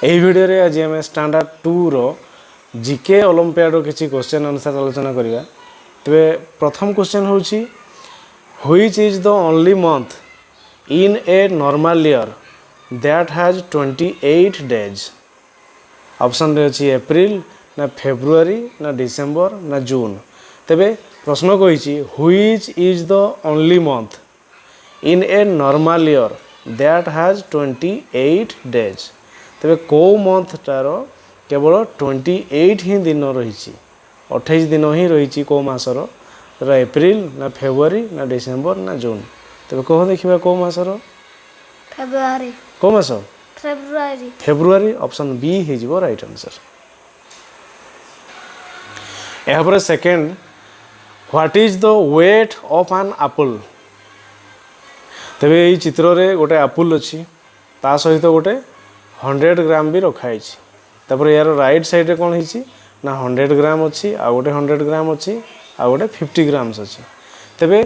এই ভিডিওরে আজ আমি স্ট্যান্ডার্ড 2 रो জিকে অলিম্পিয়াড কিছু কোশ্চেন আনসার আলোচনা করিবা। তবে প্রথম কোশ্চেন হচ্ছে which is the only month in a normal year that has 28 days. অপশনরে আছে এপ্রিল না ফেব্রুয়ারি না ডিসেম্বর না জুন। তবে প্রশ্ন কইছি which is the only month in a normal year that has 28 days. তবে কেউ মন্থটার কেবল 28 ହିଁ দিন রয়েছে, 28 দিন ହିଁ রয়েছে কেউ মাসর, এপ্রিল না ফেব্রুয়ারি না ডিসেম্বর না জুন। তবে কহ দেখা কেউ মাসর? ফেব্রুয়ারি। কেউ মাস? ফেব্রুয়ারি। ফেব্রুয়ারি। অপশন বি হয়ে রাইট আনসর। এরপরে second, what is the weight of an apple. তবে এই চিত্রে গোটে আপল অছি, তা সহিত গোটে 100 গ্রাম भी रखाई। तापर यार राइट साइड कौन है ना 100 ग्राम अच्छी, आ गोटे 100 ग्राम अच्छी, आ गोटे 50 ग्राम्स अच्छी। तेबे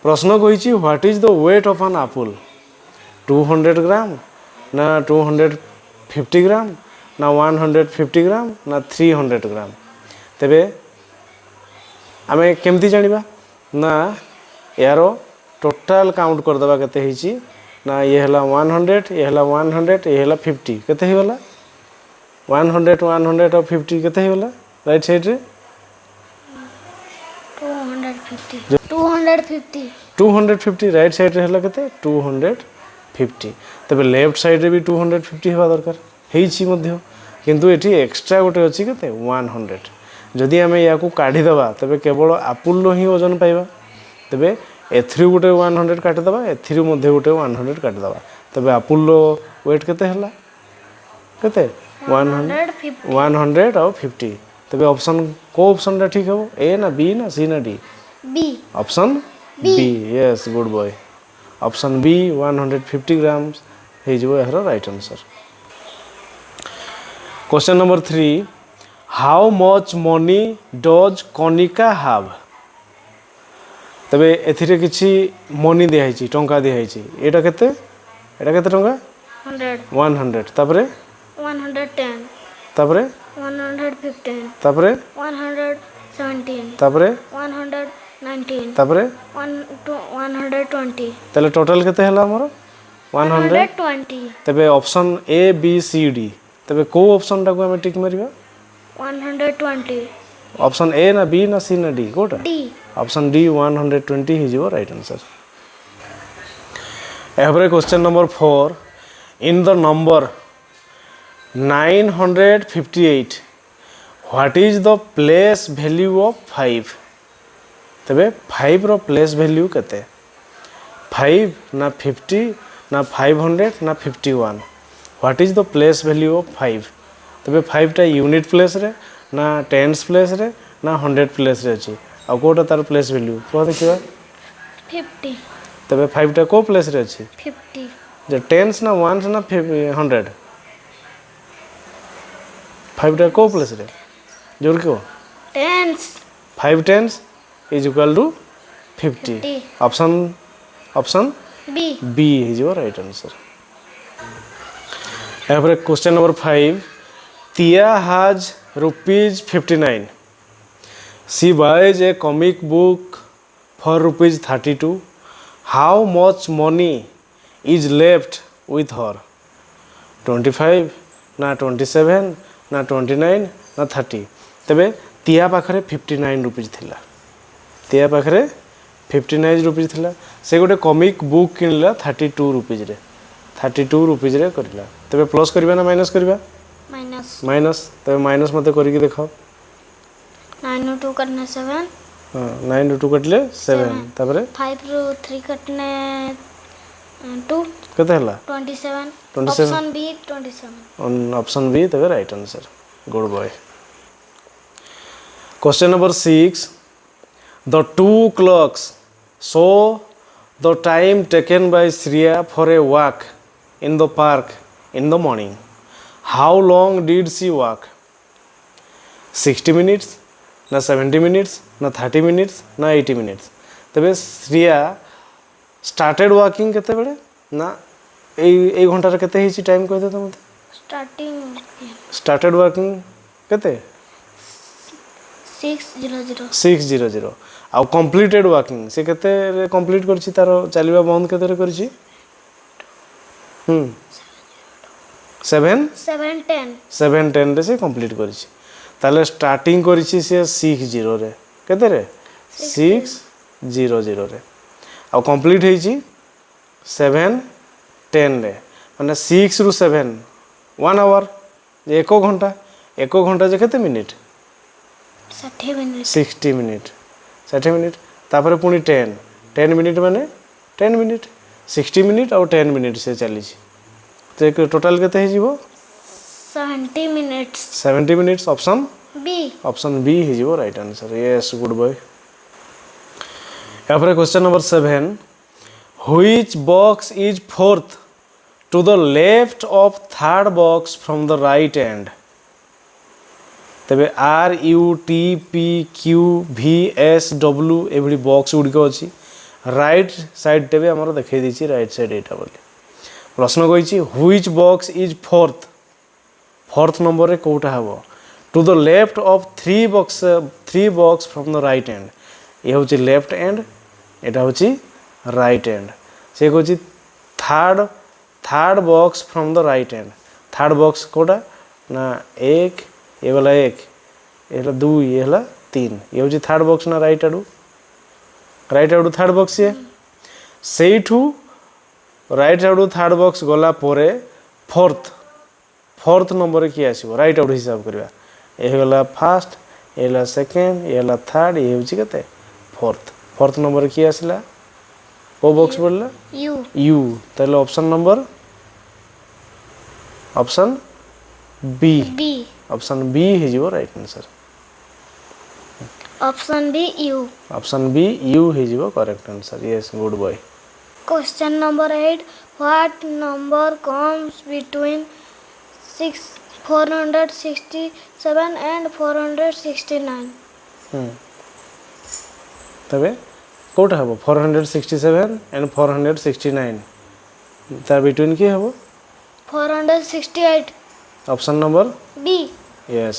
प्रश्न कही what is the weight of an apple, 200 gram ना 250 ग्राम ना 150 ग्राम ना 300 ग्राम। तेबे आमे केमती जानिबा ना यार टोटाल काउंट करदेबा केते हिची ना ये हला 100, ये हला 100, ये हला 50, केते ही वाला 100 100 और 50 केते ही वाला राइट साइड रे 250 250 राइट साइड रे हला केते 250। तबे लेफ्ट साइड रे भी 250 हेबा दरकार हेइची मध्य, किंतु एठी एक्स्ट्रा गोटे अछि केते 100। जदि आमे याकू काढी दबा तबे केवल एप्पल लो ही वजन पाइबा। तबे एथ्री गोटे 100 काटि दबा, एथ्री मध्य गोटे 100 काटि दबा। तबे एप्पल लो वेट केते हला केते 100 और 50। तबे ऑप्शन को ऑप्शन टा ठीक है? ए ना बी ना सी ना D? B. Option B. Yes, good boy. Option B 150 grams हे जो यार right answer. Question number 3, how much money does Kanika have. तबे एथिरे किछि मनी दिया हिची, टंका दिया हिची। एटा केते टंका? 100। तापरे 110, तापरे 115, तापरे 117, तापरे 119, तापरे 120। तले टोटल केते हला हमर 120। तबे option A B C D, तबे को ऑप्शन टा को हम टिक मारिबा? 120। ऑप्शन ए ना बी ना सी ना डी कोटा? डी। ऑप्शन डी 120 ही जो राइट आंसर। एवरे question number 4, in the number 958 what is the place value of 5। तबे 5 रो प्लेस वैल्यू केते? 5 ना 50 ना 500 ना 51। What is the place value of 5। तबे 5 टा यूनिट प्लेस रे ना टेंस प्लेस रे ना 100 प्लेस रे अछि। आ कोटा तार प्लेस वैल्यू को देखिबा? 50। तबे 5 टा को प्लेस रे अछि? 50। जे टेंस ना 1 ना 100? 5 टा को प्लेस रे जोर को? Tens. 5 tens is equal to 50। Option B. B is your right answer. एवरे question number 5, Tia has ₹59. She buys a comic book for ₹32. How much money is left with her? 25 ना 27 ना 29 ना 30। तबे तिया पाखरे 59 रुपीज थिला। तिया पाखरे 59 रुपीज थिला। से गोटे कॉमिक बुक किनला 32 रुपीज रे, 32 रुपीज रे करला। तबे प्लस करबा ना माइनस करबा? माइनस। माइनस। तबे माइनस मते करके देखाओ। 9 ରୁ 2 कटने 7। हां 9 ରୁ 2 कटले 7। तबरे 5 ରୁ 3 कटने 2 केते हला? 27। 27। Option B 27। ऑप्शन बी तबे right answer. Good boy. Question number 6, the two clocks show the time taken by Shriya for a walk in the park in the morning. How long did she walk? 60 minutes ना 70 minutes ना 30 minutes ना 80 minutes. तबे Shriya started walking केते बेले ना ए घंटा रे केते हिची टाइम कहि दे त मते? starting started working କେତେ 600 600 ଆଉ completed working ସେ କେତେରେ କମ୍ପ୍ଲିଟ୍ କରିଛି ତାର ଚାଲିବା ବନ୍ଦ କେତେରେ କରିଛି 710 710 ରେ ସେ କମ୍ପ୍ଲିଟ୍ କରିଛି ତାହେଲେ ଷ୍ଟାର୍ଟିଂ କରିଛି ସେ 60 ରେ କେତେରେ 600 ରେ ଆଉ କମ୍ପ୍ଲିଟ୍ ହେଇଛି 710 ରେ ମାନେ 6 ରୁ 7 1 ଆୱାର ଯେ 1 ଘଣ୍ଟା ଯେ କେତେ ମିନିଟ୍ 60 minutes 60 ମିନିଟ୍ 60 ମିନିଟ୍ ତାପରେ ପୁଣି 10 ମିନିଟ୍ ମାନେ 10 ମିନିଟ୍ 60 ମିନିଟ୍ ଆଉ 10 ମିନିଟ୍ ସେ ଚାଲିଛି ତ ଟୋଟାଲ୍ କେତେ ହେଇଯିବ 70 minutes 70 ମିନିଟ୍ସ B B ହେଇଯିବ right answer Yes good boy ତାପରେ question number 7 Which box is fourth to the left of third box from the right end ତେବେ R U T P Q V S W ଏଭଳି box ଗୁଡ଼ିକ ଅଛି right side ତେବେ ଆମର ଦେଖାଇ ଦେଇଛି right side ଏଇଟା ବୋଲି ପ୍ରଶ୍ନ କହିଛି which box is fourth ନମ୍ବରରେ କେଉଁଟା ହେବ to the left of three box from the right end ଏ ହେଉଛି ଲେଫ୍ଟ ଏଣ୍ଡ ଏଇଟା ହେଉଛି ରାଇଟ୍ ଏଣ୍ଡ ସେ କହୁଛି third box from the right end third box କେଉଁଟା ନା 1 ये वाला 1 ये वाला 2 ये वाला 3 ये हूँ थार्ड बॉक्स ना राइट आड़ू थार्ड बॉक्स ये सेठू राइट आड़ू थार्ड बॉक्स गला पोरे फोर्थ नंबर किए आसो राइट आड़ू हिसाब करवा ये गला फास्ट ये गला सेकेंड ये गला थर्ड ये हूँ के फोर्थ नंबर किए आसला को बॉक्स पड़ला यू ताले option number option B option B हो right answer option B U option B यू हो correct answer yes good boy question number 8 what number comes between 467 and 469 तबे कोटा हबो 467 एंड 469 तार बिटवीन की हबो 468 option number B yes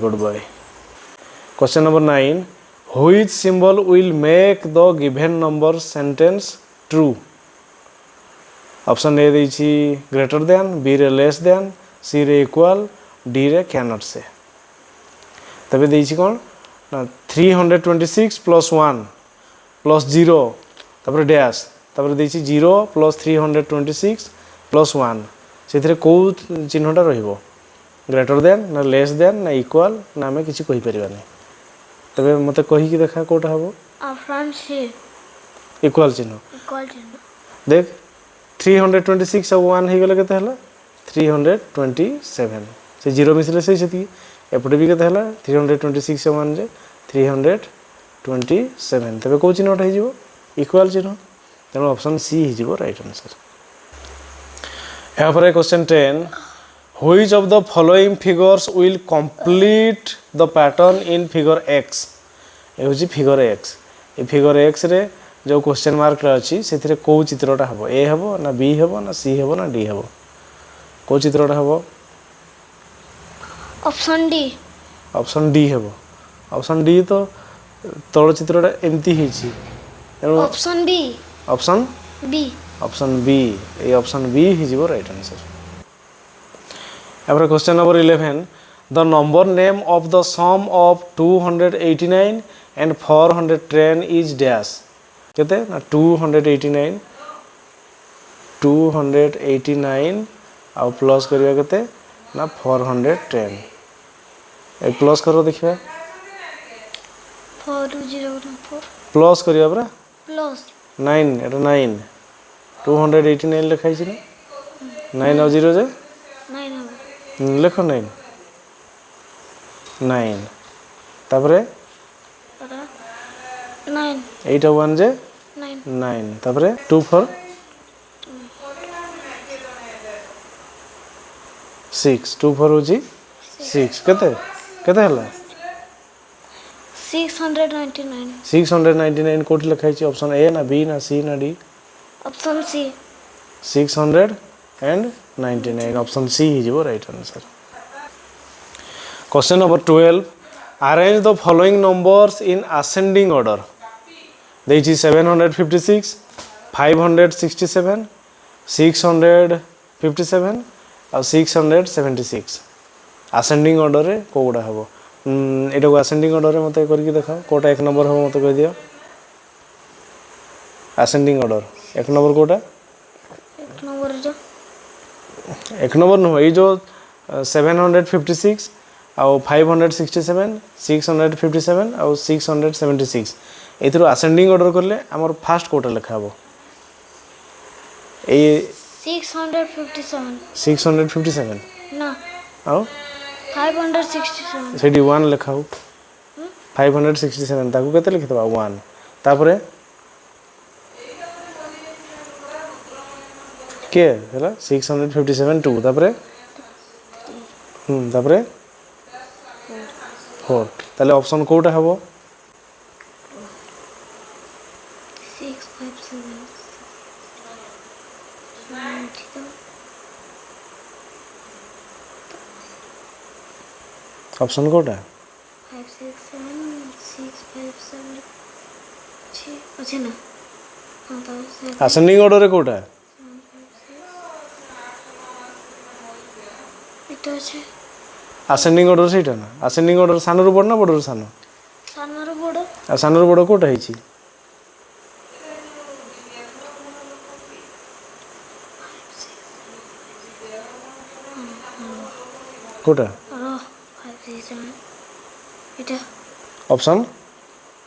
good boy question number 9 which symbol will make the given number sentence true option A देछि greater than B रे less than C रे equal D रे cannot say तबे देछि कोन 326 plus 1 plus 0 तापर dash तापर देछि 0 plus 326 plus 1 से कौ चिन्हटा रहिबो ग्रेटर देन ना लेस देन ना इक्वल ना आम किसी कही परिबानी तबे मते कही कि देखा कोटा हबो ऑप्शन C इक्वल चिन्ह देख 326 और 1 हे गेले केते हला 327 से 0 मिसले से एपटे भी केते हला 326 और 1 जे 327 तबे को चिन्हटा हे जिवो इक्वल चिन्ह तेनो ऑप्शन सी हे जिवो राइट आंसर यहाँ पर question 10 which of the following figures will complete the pattern in figure x ये हूँ फिगर x ये फिगर x रे जो क्वेश्चन मार्क अच्छी से कौ चित्रटा हम ए हम ना बी हम ना सी हम ना डी हम कौ चित्रटा हम ऑप्शन D ऑप्शन डी हम ऑप्शन डी तो तल चित्रटा एमती option B option B option B ये ऑप्शन बी हो राइट आंसर अब question number 11 the number name of the sum of 289 and 410 is dash केते ना 289 आउ प्लस करिया केते ना 410 ए प्लस करो देखिबा 4004 प्लस करिया बरा प्लस 9 एटा 9 289 लिखाई छी ना 9 और 0 जे 9 लिखो 9 तापरे 9 8 1 जे 9 तापरे 2 4 6 2 4 होजी 6 केते केते हला 699 699 कोठी लिखाई छी ऑप्शन ए ना बी ना सी ना D option C 699 and 99 option C is your right answer. Question number 12. Arrange the following numbers in ascending order. This is 756, 567, 657 ଆଉ 676 ascending order ରେ କୋଉଟା ହେବ ଏଟାକୁ ascending order ରେ ମୋତେ କରିକି ଦେଖାଅ କୋଉଟା ଏକ ନମ୍ବର ହେବ ମୋତେ କହିଦିଅ ascending order ଏକ ନମ୍ବର କୋଉଟା एक नंबर जो ଏକ ନମ୍ବର ନୁହଁ ଏଇ ଯୋଉ 756 ଆଉ 567 657 ଆଉ 676 ଏଥିରୁ ascending order କଲେ ଆମର ଫାଷ୍ଟ କୋଉଟା ଲେଖା ହେବ ଏଇ 657 657 ना ଆଉ 567 ସେଠି 1 ଲେଖା ହଉ 567 ତାକୁ କେତେ ଲେଖିଦେବା 1 ତାପରେ କିଏ ହେଲା 657 2 ତାପରେ ତାପରେ 4 ତାହେଲେ ଅପସନ୍ କୋଉଟା ହେବ 657 ଅପସନ୍ କୋଉଟା 567 अच्छे ना हाँ तो ଆସେଣ୍ଡିଂ ଅର୍ଡରରେ କୋଉଟା এটা আছে ଆସେଣ୍ଡିଂ ଅର୍ଡର ସେଇଟା ନା ଆସେଣ୍ଡିଂ ଅର୍ଡର ସାନରୁ ବଡ଼ ନା ବଡ଼ରୁ ସାନ ସାନରୁ ବଡ଼ ଆଉ ସାନରୁ ବଡ଼ କୋଉଟା ହେଇଛି କୋଉଟା 567 এটা option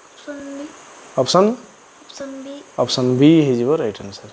option B option option B option B ହେଇଯିବ ରାଇଟ୍ ଆନ୍ସର୍